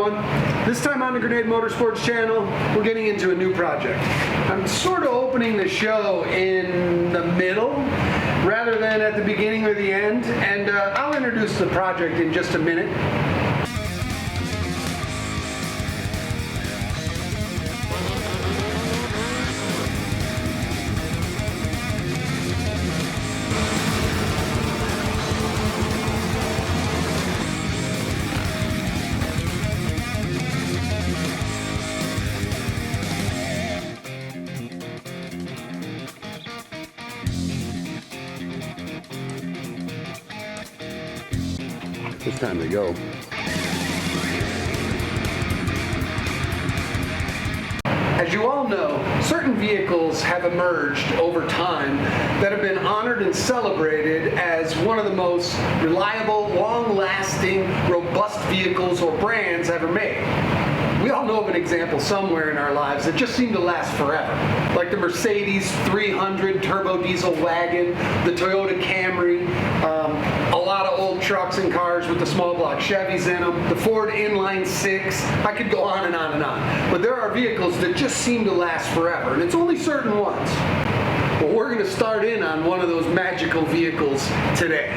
one. This time on the Grenade Motorsports channel, we're getting into a new project. I'm sort of opening the show in the middle rather than at the beginning or the end, and I'll introduce the project in just a minute. It's time to go. As you all know, certain vehicles have emerged over time that have been honored and celebrated as one of the most reliable, long-lasting, robust vehicles or brands ever made. We all know of an example somewhere in our lives that just seemed to last forever. Like the Mercedes 300 turbo diesel wagon, the Toyota Camry, a lot of old trucks and cars with the small block Chevys in them, the Ford Inline 6, I could go on and on and on. But there are vehicles that just seem to last forever, and it's only certain ones. Well, we're going to start in on one of those magical vehicles today.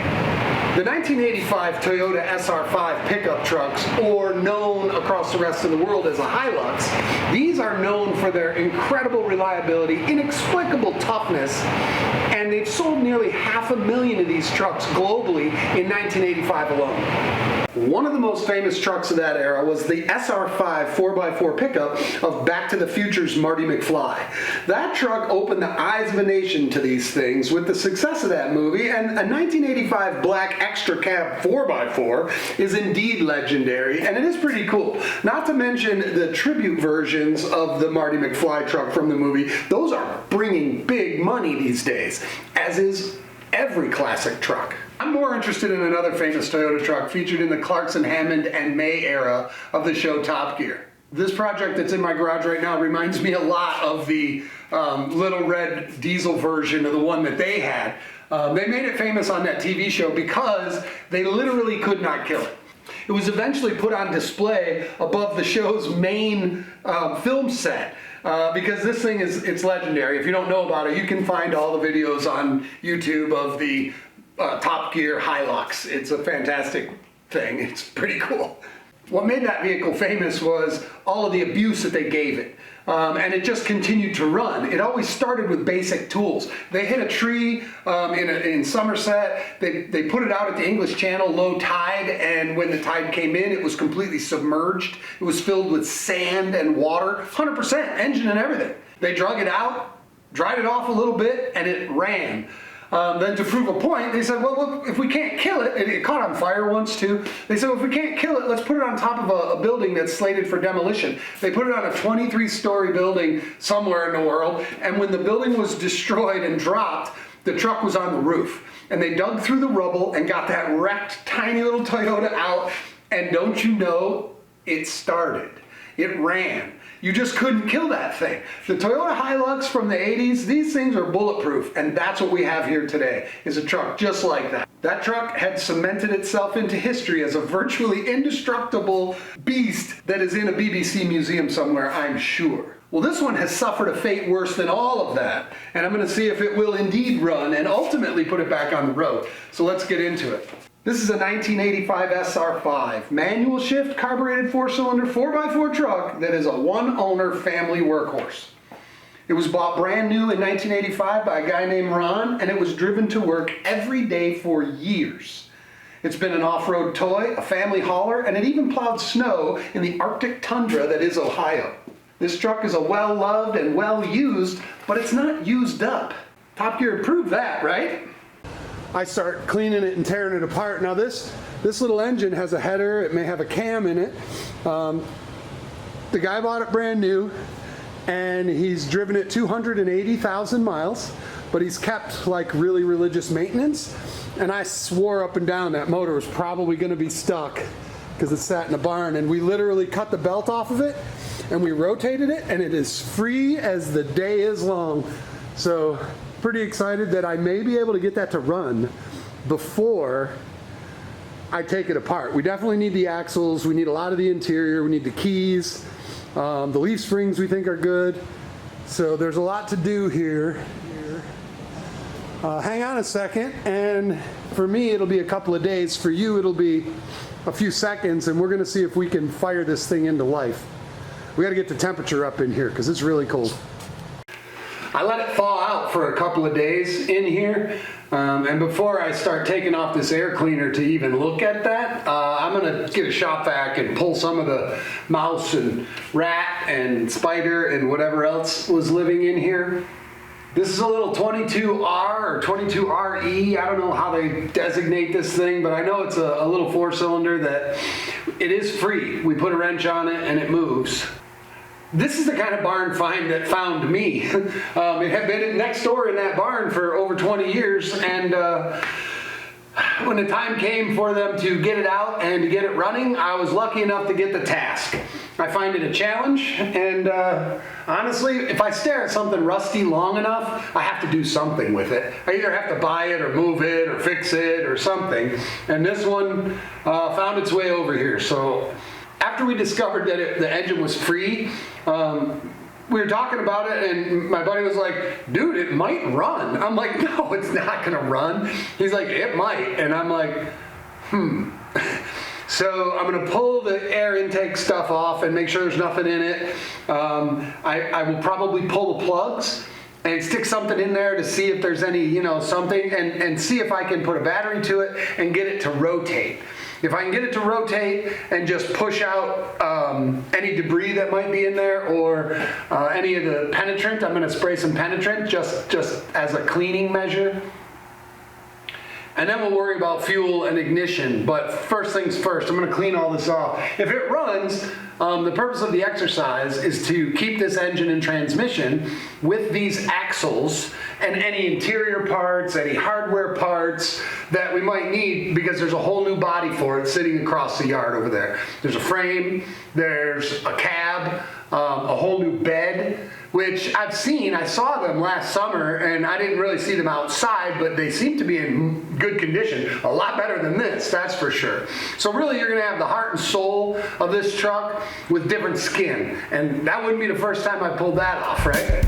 The 1985 Toyota SR5 pickup trucks, or known across the rest of the world as a Hilux, these are known for their incredible reliability, inexplicable toughness, and they've sold nearly 500,000 of these trucks globally in 1985 alone. One of the most famous trucks of that era was the SR5 4x4 pickup of Back to the Future's Marty McFly. That truck opened the eyes of a nation to these things with the success of that movie, and a 1985 black extra cab 4x4 is indeed legendary, and it is pretty cool. Not to mention the tribute versions of the Marty McFly truck from the movie. Those are bringing big money these days, as is every classic truck. I'm more interested in another famous Toyota truck featured in the Clarkson, Hammond, and May era of the show Top Gear. This project that's in my garage right now reminds me a lot of the little red diesel version of the one that they had. They made it famous on that TV show because they literally could not kill it. It was eventually put on display above the show's main film set. Because this thing it's legendary. If you don't know about it, you can find all the videos on YouTube of the Top Gear Hilux. It's a fantastic thing. It's pretty cool. What made that vehicle famous was all of the abuse that they gave it. And it just continued to run. It always started with basic tools. They hit a tree in Somerset. They put it out at the English Channel, low tide, and when the tide came in, it was completely submerged. It was filled with sand and water, 100%, engine and everything. They drug it out, dried it off a little bit, and it ran. Then to prove a point, they said, well, look, if we can't kill it, it caught on fire once too. They said, well, if we can't kill it, let's put it on top of a building that's slated for demolition. They put it on a 23-story building somewhere in the world, and when the building was destroyed and dropped, the truck was on the roof. And they dug through the rubble and got that wrecked tiny little Toyota out, and don't you know, it started. It ran. You just couldn't kill that thing. The Toyota Hilux from the 80s, these things are bulletproof, and that's what we have here today, is a truck just like that. That truck had cemented itself into history as a virtually indestructible beast that is in a BBC museum somewhere, I'm sure. Well, this one has suffered a fate worse than all of that, and I'm going to see if it will indeed run and ultimately put it back on the road. So let's get into it. This is a 1985 SR5, manual shift, carbureted 4-cylinder 4x4 truck that is a one-owner family workhorse. It was bought brand new in 1985 by a guy named Ron, and it was driven to work every day for years. It's been an off-road toy, a family hauler, and it even plowed snow in the Arctic tundra that is Ohio. This truck is a well-loved and well-used, but it's not used up. Top Gear proved that, right? I start cleaning it and tearing it apart. Now this little engine has a header, it may have a cam in it. The guy bought it brand new, and he's driven it 280,000 miles, but he's kept like really religious maintenance, and I swore up and down that motor was probably going to be stuck because it sat in a barn, and we literally cut the belt off of it and we rotated it, and it is free as the day is long. So pretty excited that I may be able to get that to run before I take it apart. We definitely need the axles, we need a lot of the interior, we need the keys, the leaf springs we think are good. So there's a lot to do here. Hang on a second, and for me it'll be a couple of days. For you it'll be a few seconds, and we're gonna see if we can fire this thing into life. We gotta get the temperature up in here because it's really cold. I let it thaw out for a couple of days in here, and before I start taking off this air cleaner to even look at that, I'm gonna get a shop vac and pull some of the mouse and rat and spider and whatever else was living in here. This is a little 22R or 22RE. I don't know how they designate this thing, but I know it's a little 4-cylinder that it is free. We put a wrench on it and it moves. This is the kind of barn find that found me. It had been next door in that barn for over 20 years, and when the time came for them to get it out and to get it running, I was lucky enough to get the task. I find it a challenge, and honestly, if I stare at something rusty long enough, I have to do something with it. I either have to buy it or move it or fix it or something, and this one found its way over here. So after we discovered that the engine was free, we were talking about it, and my buddy was like, dude, it might run. I'm like, no, it's not gonna run. He's like, it might. And I'm like, So I'm gonna pull the air intake stuff off and make sure there's nothing in it. I will probably pull the plugs and stick something in there to see if there's any, something, and see if I can put a battery to it and get it to rotate. If I can get it to rotate and just push out any debris that might be in there, or any of the penetrant, I'm going to spray some penetrant just as a cleaning measure. And then we'll worry about fuel and ignition. But first things first, I'm going to clean all this off. If it runs, the purpose of the exercise is to keep this engine and transmission with these axles and any interior parts, any hardware parts that we might need, because there's a whole new body for it sitting across the yard over there. There's a frame, there's a cab, a whole new bed, which I saw them last summer, and I didn't really see them outside, but they seem to be in good condition. A lot better than this, that's for sure. So really you're gonna have the heart and soul of this truck with different skin, and that wouldn't be the first time I pulled that off, right?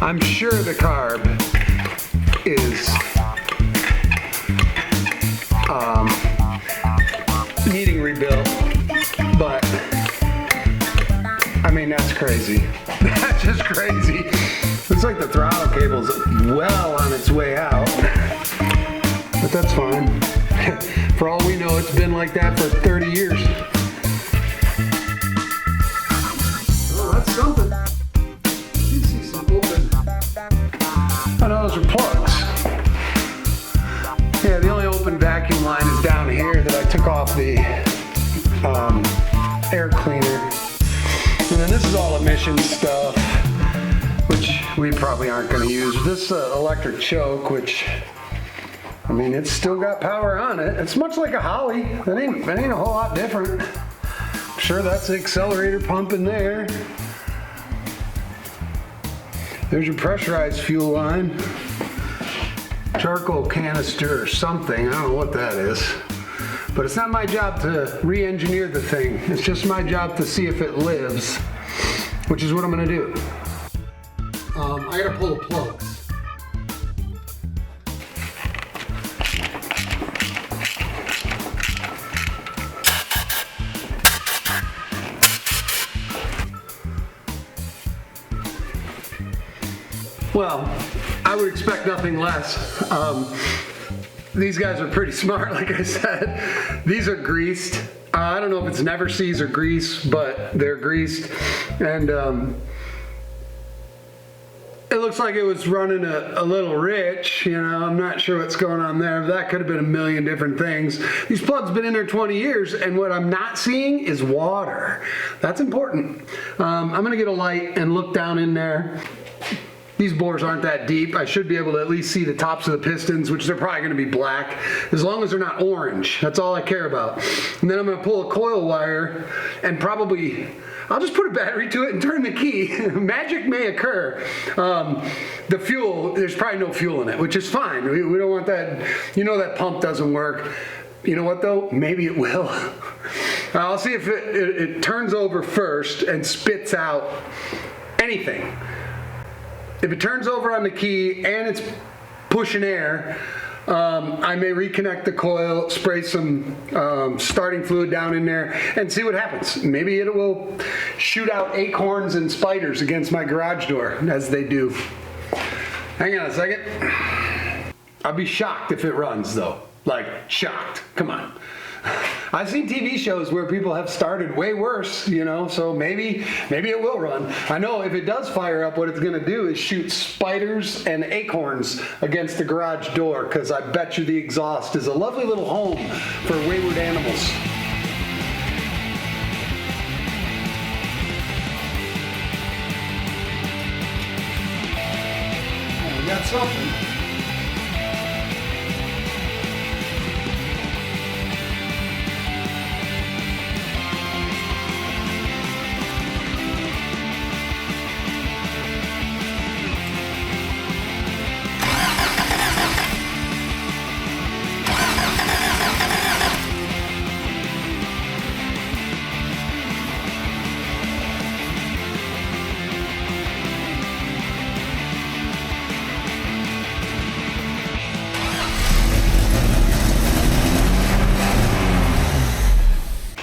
I'm sure the carb is needing rebuilt, but I mean, that's crazy. That's just crazy. Looks like the throttle cable's well on its way out, but that's fine. For all we know, it's been like that for 30 years. Oh, that's something. You see some open. Oh no, those are plugs. Yeah, the only open vacuum line is down here that I took off the air cleaner. And then this is all emission stuff, which we probably aren't going to use. This electric choke, which, I mean, it's still got power on it. It's much like a Holly. That ain't a whole lot different. I'm sure that's the accelerator pump in there. There's your pressurized fuel line. Charcoal canister or something, I don't know what that is. But it's not my job to re-engineer the thing. It's just my job to see if it lives, which is what I'm gonna do. I gotta pull the plugs. Well, I would expect nothing less. These guys are pretty smart, like I said. These are greased. I don't know if it's never sees or grease, but they're greased. And it looks like it was running a little rich, you know. I'm not sure what's going on there. That could have been a million different things. These plugs been in there 20 years, and what I'm not seeing is water. That's important. I'm gonna get a light and look down in there. These bores aren't that deep. I should be able to at least see the tops of the pistons, which they're probably gonna be black, as long as they're not orange. That's all I care about. And then I'm gonna pull a coil wire and probably, I'll just put a battery to it and turn the key. Magic may occur. The fuel, there's probably no fuel in it, which is fine. We don't want that, you know that pump doesn't work. You know what though? Maybe it will. I'll see if it turns over first and spits out anything. If it turns over on the key and it's pushing air, I may reconnect the coil, spray some starting fluid down in there, and see what happens. Maybe it will shoot out acorns and spiders against my garage door, as they do. Hang on a second. I'd be shocked if it runs, though. Like, shocked. Come on. I've seen TV shows where people have started way worse, you know, so maybe it will run. I know if it does fire up, what it's gonna do is shoot spiders and acorns against the garage door, because I bet you the exhaust is a lovely little home for wayward animals. Oh, we got something.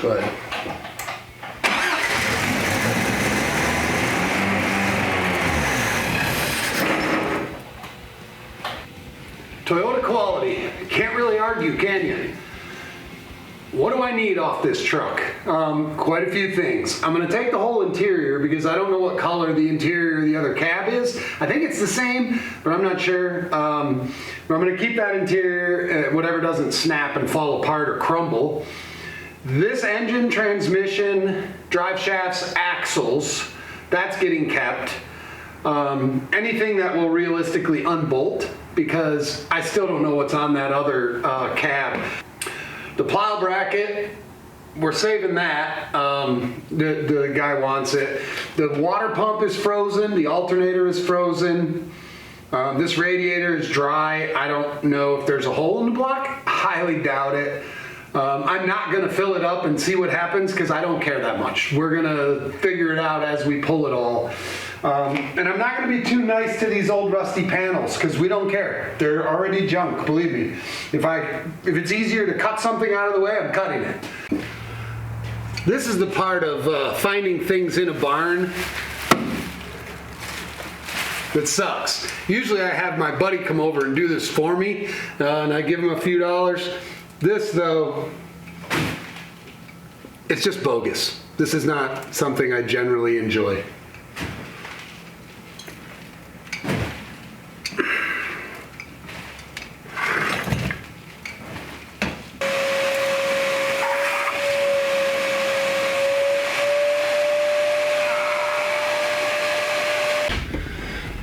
Go ahead. Toyota quality. Can't really argue, can you? What do I need off this truck? Quite a few things. I'm going to take the whole interior because I don't know what color the interior of the other cab is. I think it's the same, but I'm not sure. But I'm going to keep that interior, whatever doesn't snap and fall apart or crumble. This engine, transmission, drive shafts, axles, that's getting kept. Anything that will realistically unbolt, because I still don't know what's on that other cab. The plow bracket, we're saving that. The guy wants it. The water pump is frozen. The alternator is frozen. This radiator is dry. I don't know if there's a hole in the block. Highly doubt it. I'm not going to fill it up and see what happens because I don't care that much. We're going to figure it out as we pull it all. And I'm not going to be too nice to these old rusty panels because we don't care. They're already junk, believe me. If it's easier to cut something out of the way, I'm cutting it. This is the part of finding things in a barn that sucks. Usually I have my buddy come over and do this for me, and I give him a few dollars. This, though, it's just bogus. This is not something I generally enjoy.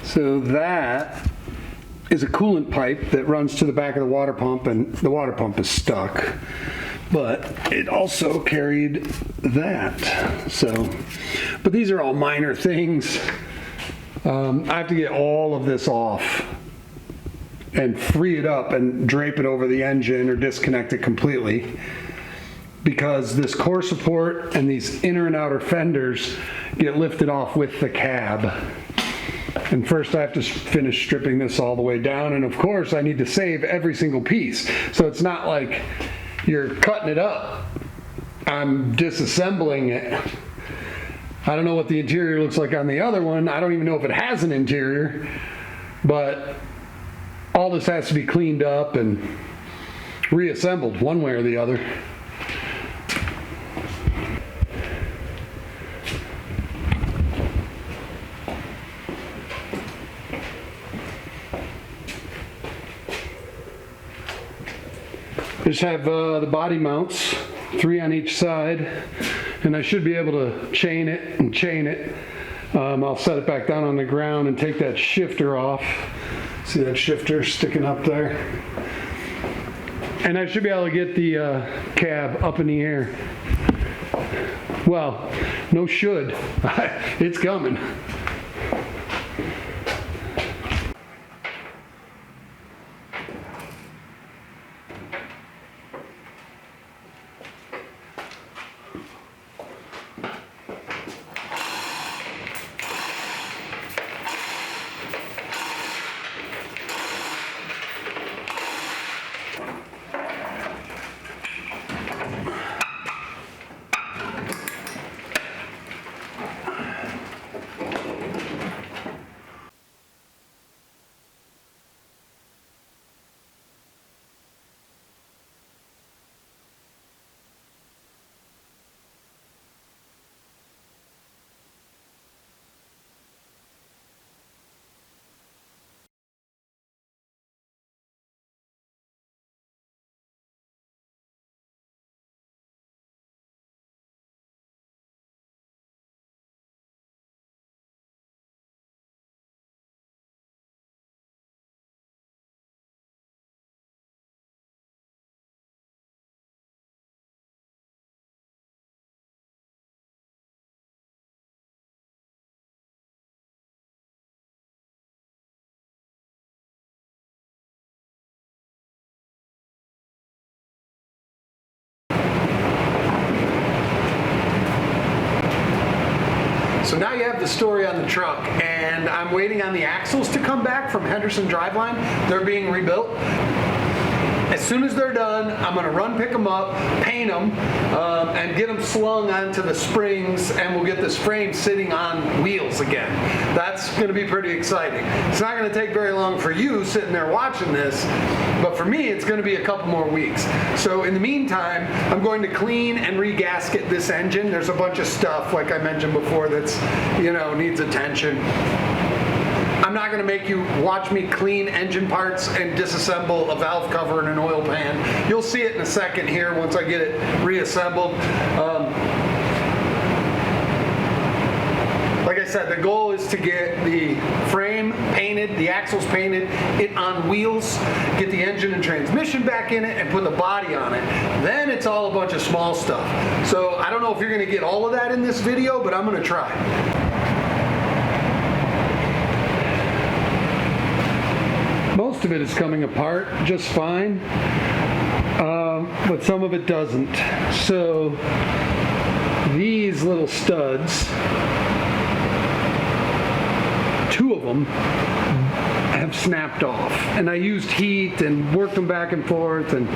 So that is a coolant pipe that runs to the back of the water pump, and the water pump is stuck. But it also carried that. So, but these are all minor things. I have to get all of this off and free it up and drape it over the engine or disconnect it completely, because this core support and these inner and outer fenders get lifted off with the cab. And first I have to finish stripping this all the way down, and of course I need to save every single piece. So it's not like you're cutting it up. I'm disassembling it. I don't know what the interior looks like on the other one. I don't even know if it has an interior, but all this has to be cleaned up and reassembled one way or the other. Just have the body mounts, 3 on each side, and I should be able to chain it and chain it. I'll set it back down on the ground and take that shifter off. See that shifter sticking up there? And I should be able to get the cab up in the air. Well, no should. It's coming. So now you have the story on the truck, and I'm waiting on the axles to come back from Henderson Driveline. They're being rebuilt. As soon as they're done, I'm going to run pick them up, paint them, and get them slung onto the springs, and we'll get this frame sitting on wheels again. That's going to be pretty exciting. It's not going to take very long for you sitting there watching this, but for me it's going to be a couple more weeks. So in the meantime, I'm going to clean and re-gasket this engine. There's a bunch of stuff, like I mentioned before, that's, you know, needs attention. I'm not going to make you watch me clean engine parts and disassemble a valve cover and an oil pan. You'll see it in a second here once I get it reassembled. Like I said, the goal is to get the frame painted, the axles painted, it on wheels, get the engine and transmission back in it, and put the body on it. Then it's all a bunch of small stuff. So I don't know if you're going to get all of that in this video, but I'm going to try. Most of it is coming apart just fine, but some of it doesn't. So these little studs, 2 of them have snapped off, and I used heat and worked them back and forth, and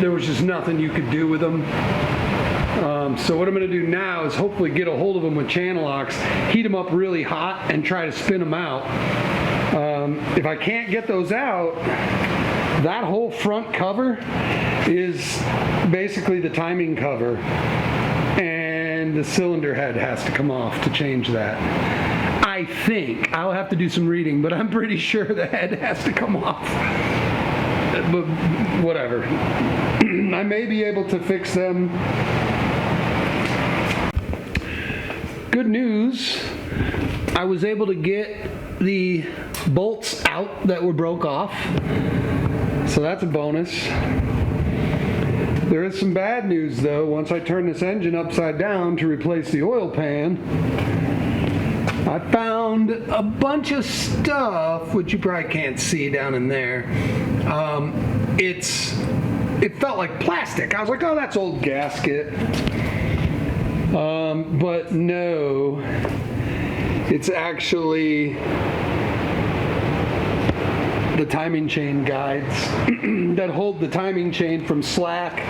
there was just nothing you could do with them. So what I'm going to do now is hopefully get a hold of them with channel locks, heat them up really hot, and try to spin them out. If I can't get those out, that whole front cover is basically the timing cover, and the cylinder head has to come off to change that. I think. I'll have to do some reading, but I'm pretty sure the head has to come off. But whatever. I may be able to fix them. Good news, I was able to get the bolts out that were broke off, so that's a bonus. There is some bad news though. Once I turn this engine upside down to replace the oil pan, I found a bunch of stuff, which you probably can't see down in there. It felt like plastic. I was like, oh, that's old gasket. But no, it's actually the timing chain guides that hold the timing chain from slack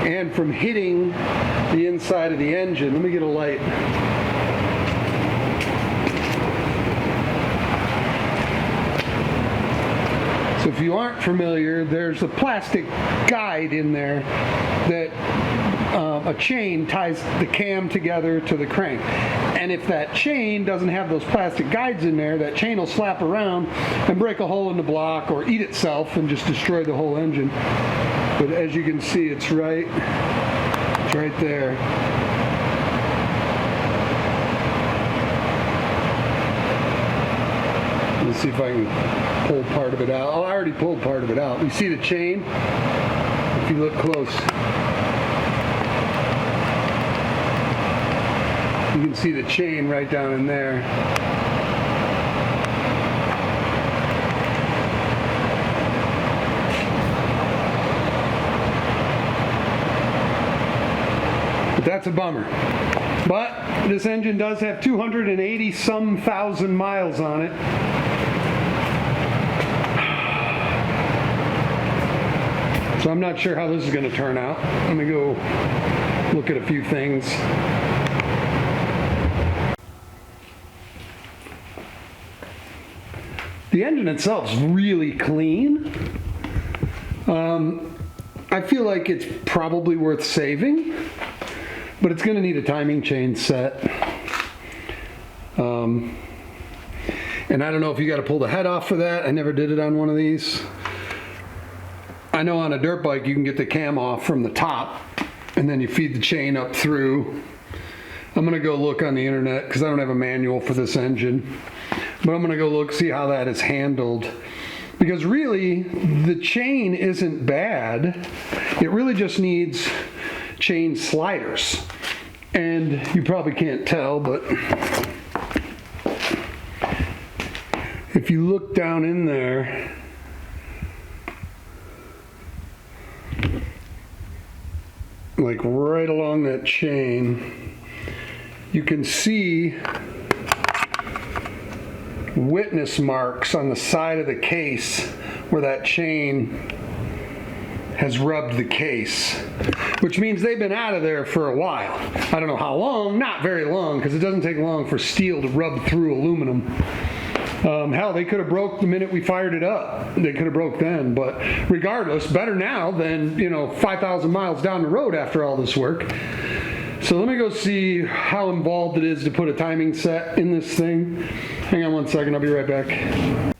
and from hitting the inside of the engine. Let me get a light. So if you aren't familiar, there's a plastic guide in there that a chain ties the cam together to the crank. And if that chain doesn't have those plastic guides in there, that chain will slap around and break a hole in the block or eat itself and just destroy the whole engine. But as you can see, it's right there. Let's see if I can pull part of it out. Oh, I already pulled part of it out. You see the chain? If you look close, you can see the chain right down in there. But that's a bummer. But this engine does have 280 some thousand miles on it. So I'm not sure how this is going to turn out. Let me go look at a few things. The engine itself is really clean. I feel like it's probably worth saving, but it's going to need a timing chain set. And I don't know if you got to pull the head off for that. I never did it on one of these. I know on a dirt bike you can get the cam off from the top and then you feed the chain up through. I'm going to go look on the internet because I don't have a manual for this engine. But I'm going to go look, see how that is handled. Because really, the chain isn't bad. It really just needs chain sliders. And you probably can't tell, but if you look down in there, like right along that chain, you can see witness marks on the side of the case where that chain has rubbed the case, which means they've been out of there for a while. I don't know how long, not very long, because it doesn't take long for steel to rub through aluminum. Hell, they could have broke the minute we fired it up. They could have broke then, but regardless, better now than, 5,000 miles down the road after all this work. So let me go see how involved it is to put a timing set in this thing. Hang on one second, I'll be right back.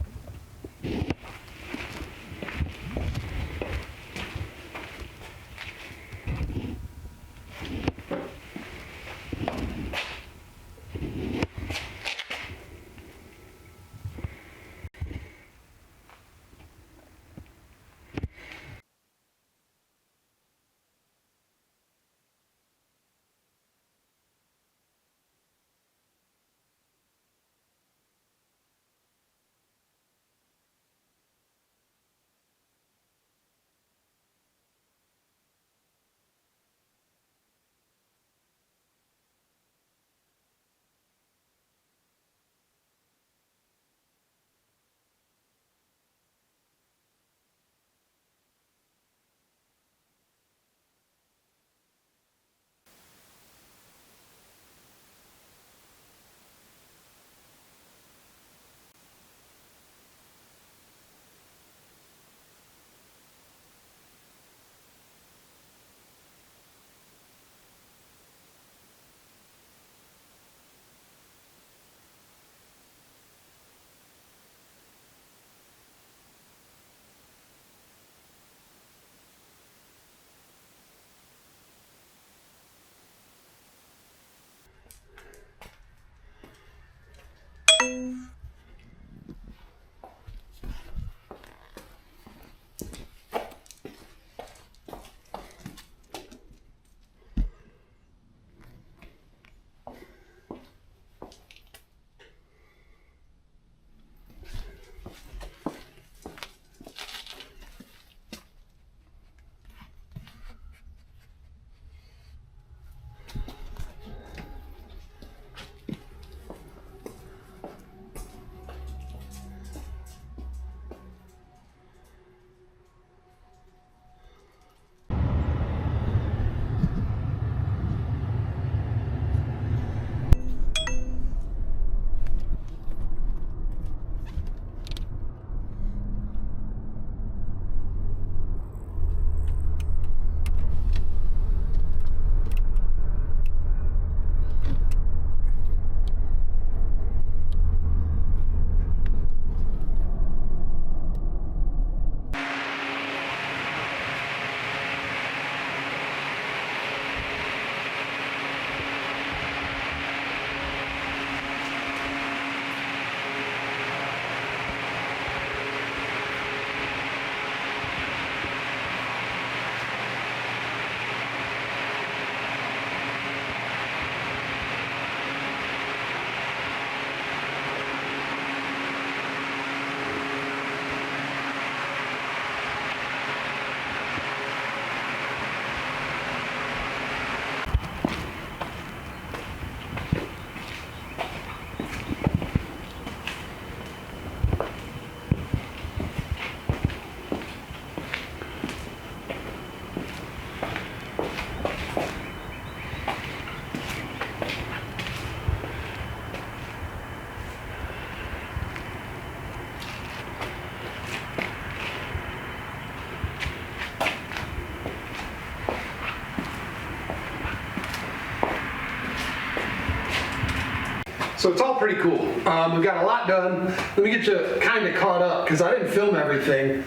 So it's all pretty cool. We've got a lot done. Let me get you kind of caught up because I didn't film everything.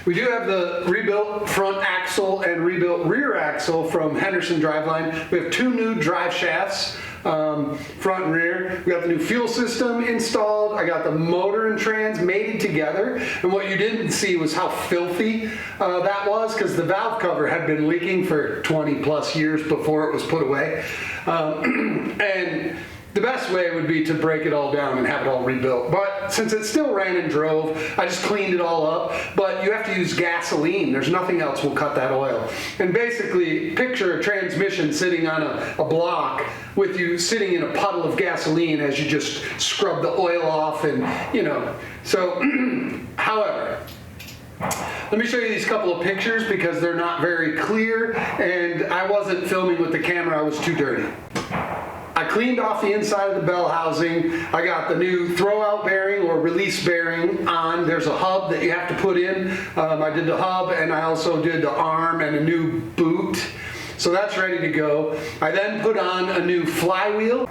We do have the rebuilt front axle and rebuilt rear axle from Henderson Driveline. We have 2 new drive shafts, front and rear. We got the new fuel system installed. I got the motor and trans mated together. And what you didn't see was how filthy that was, because the valve cover had been leaking for 20 plus years before it was put away. And the best way would be to break it all down and have it all rebuilt. But since it still ran and drove, I just cleaned it all up. But you have to use gasoline. There's nothing else will cut that oil. And basically, picture a transmission sitting on a block with you sitting in a puddle of gasoline as you just scrub the oil off and, you know. So, however, let me show you these couple of pictures because they're not very clear and I wasn't filming with the camera. I was too dirty. I cleaned off the inside of the bell housing. I got the new throwout bearing or release bearing on. There's a hub that you have to put in. I did the hub and I also did the arm and a new boot. So that's ready to go. I then put on a new flywheel.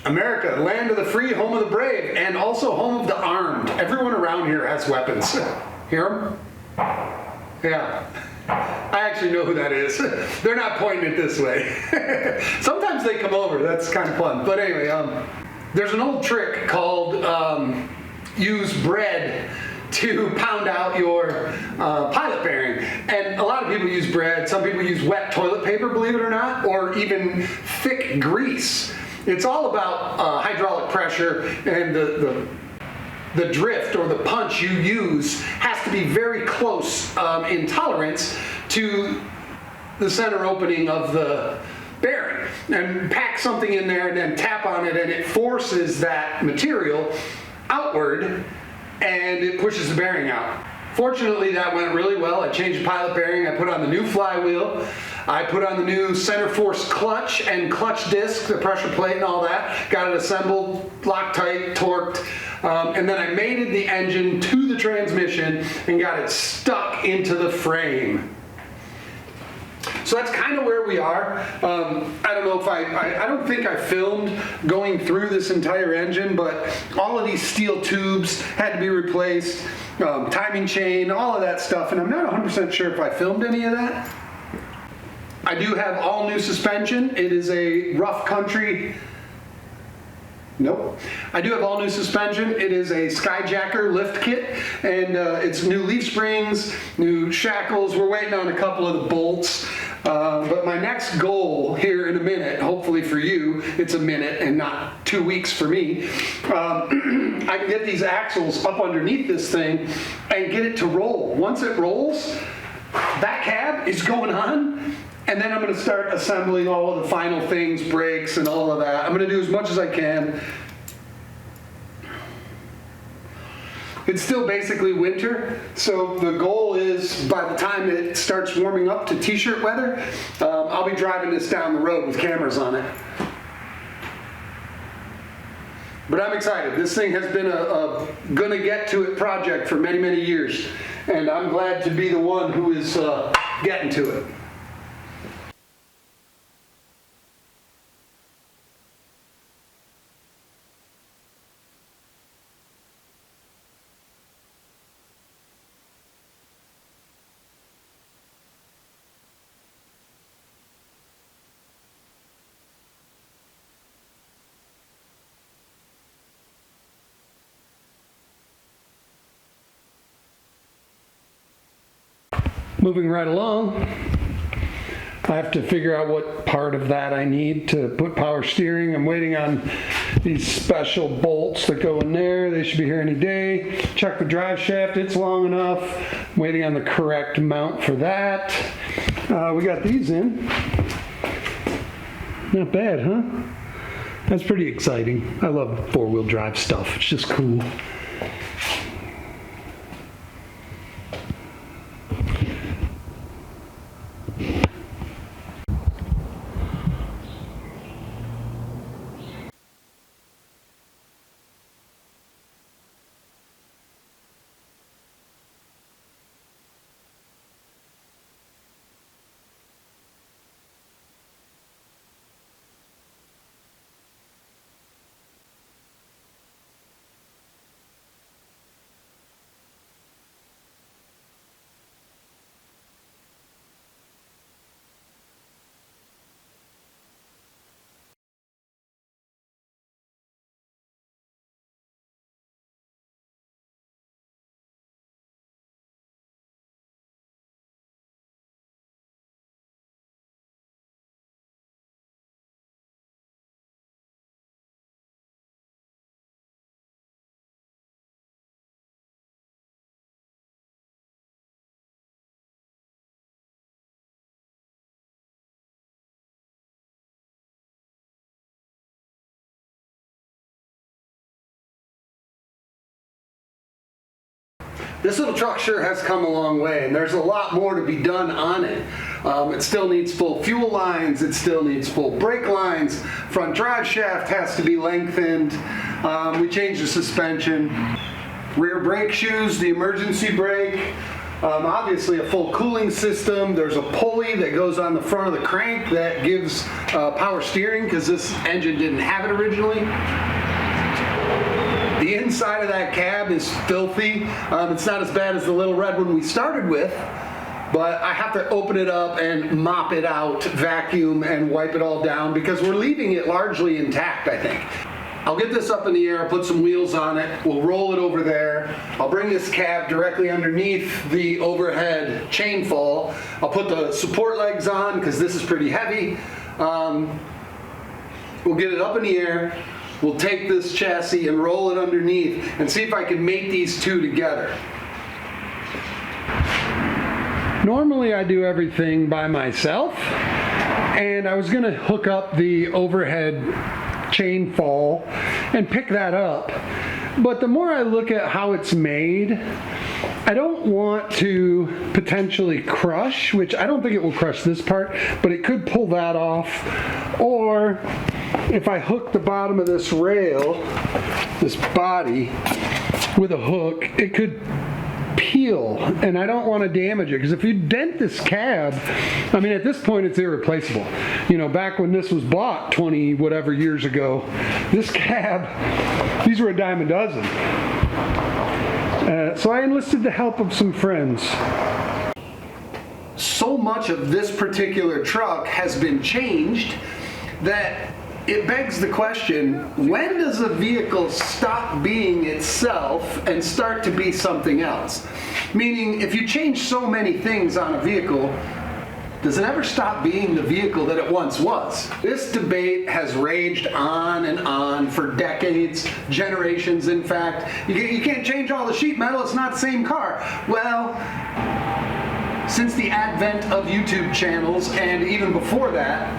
America, land of the free, home of the brave, and also home of the armed. Everyone around here has weapons. Hear them? Yeah. I actually know who that is. They're not pointing it this way. Sometimes they come over. That's kind of fun. But anyway, there's an old trick called use bread to pound out your pilot bearing. And a lot of people use bread. Some people use wet toilet paper, believe it or not, or even thick grease. It's all about hydraulic pressure, and the drift or the punch you use has to be very close in tolerance to the center opening of the bearing. And pack something in there and then tap on it and it forces that material outward and it pushes the bearing out. Fortunately, that went really well. I changed the pilot bearing, I put on the new flywheel, I put on the new center force clutch and clutch disc, the pressure plate and all that, got it assembled, Loctite, torqued, and then I mated the engine to the transmission and got it stuck into the frame. So that's kind of where we are. I don't know if I don't think I filmed going through this entire engine, but all of these steel tubes had to be replaced, timing chain, all of that stuff, and I'm not 100% sure if I filmed any of that. I do have all new suspension. It is a rough country. Nope. I do have all new suspension. It is a Skyjacker lift kit, and it's new leaf springs, new shackles. We're waiting on a couple of the bolts. But my next goal here in a minute, hopefully for you, it's a minute and not 2 weeks for me, I can get these axles up underneath this thing and get it to roll. Once it rolls, that cab is going on. And then I'm going to start assembling all of the final things, brakes and all of that. I'm going to do as much as I can. It's still basically winter, so the goal is by the time it starts warming up to t-shirt weather, I'll be driving this down the road with cameras on it. But I'm excited. This thing has been a gonna get to it project for many, many years. And I'm glad to be the one who is getting to it. Moving right along, I have to figure out what part of that I need to put power steering. I'm waiting on these special bolts that go in there. They should be here any day. Check the drive shaft, it's long enough. I'm waiting on the correct mount for that. We got these in. Not bad, huh? That's pretty exciting. I love four-wheel drive stuff. It's just cool. This little truck sure has come a long way, and there's a lot more to be done on it. It still needs full fuel lines, it still needs full brake lines, front drive shaft has to be lengthened, we changed the suspension, rear brake shoes, the emergency brake, obviously a full cooling system. There's a pulley that goes on the front of the crank that gives power steering because this engine didn't have it originally. The inside of that cab is filthy. It's not as bad as the little red one we started with, but I have to open it up and mop it out, vacuum, and wipe it all down because we're leaving it largely intact, I think. I'll get this up in the air, put some wheels on it, we'll roll it over there. I'll bring this cab directly underneath the overhead chain fall. I'll put the support legs on because this is pretty heavy. We'll get it up in the air. We'll take this chassis and roll it underneath and see if I can mate these two together. Normally I do everything by myself, and I was going to hook up the overhead chain fall and pick that up. But the more I look at how it's made, I don't want to potentially crush, which I don't think it will crush this part, but it could pull that off. Or if I hook the bottom of this rail, this body, with a hook, it could peel, and I don't want to damage it, because if you dent this cab, I mean, at this point it's irreplaceable. You know, back when this was bought 20 whatever years ago, this cab, these were a dime a dozen. So I enlisted the help of some friends. So much of this particular truck has been changed that it begs the question, when does a vehicle stop being itself and start to be something else? Meaning, if you change so many things on a vehicle, does it ever stop being the vehicle that it once was? This debate has raged on and on for decades, generations in fact. You can't change all the sheet metal, it's not the same car. Well, since the advent of YouTube channels, and even before that,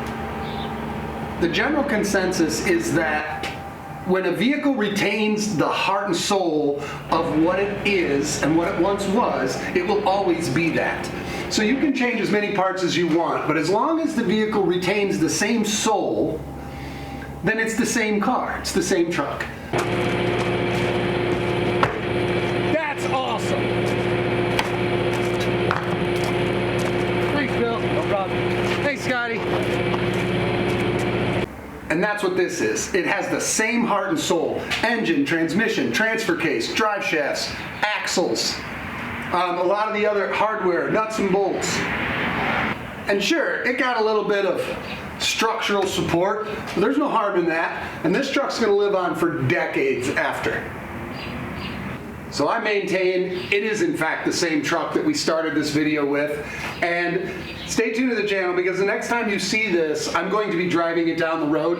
the general consensus is that when a vehicle retains the heart and soul of what it is and what it once was, it will always be that. So you can change as many parts as you want, but as long as the vehicle retains the same soul, then it's the same car, it's the same truck. That's awesome! Thanks, Bill. No problem. Thanks, Scotty. And that's what this is. It has the same heart and soul. Engine, transmission, transfer case, drive shafts, axles, a lot of the other hardware, nuts and bolts. And sure, it got a little bit of structural support, but there's no harm in that. And this truck's gonna live on for decades after. So I maintain it is in fact the same truck that we started this video with. And stay tuned to the channel because the next time you see this, I'm going to be driving it down the road.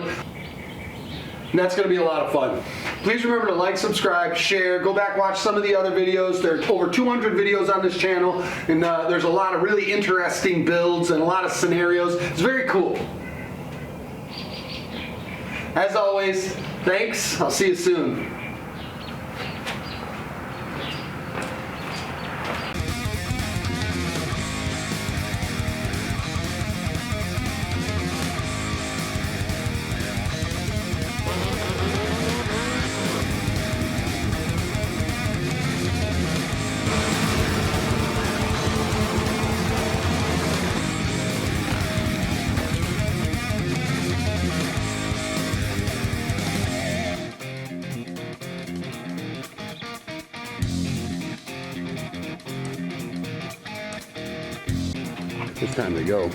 And that's going to be a lot of fun. Please remember to like, subscribe, share, go back, watch some of the other videos. There's over 200 videos on this channel, and there's a lot of really interesting builds and a lot of scenarios. It's very cool. As always, thanks. I'll see you soon. It's time to go.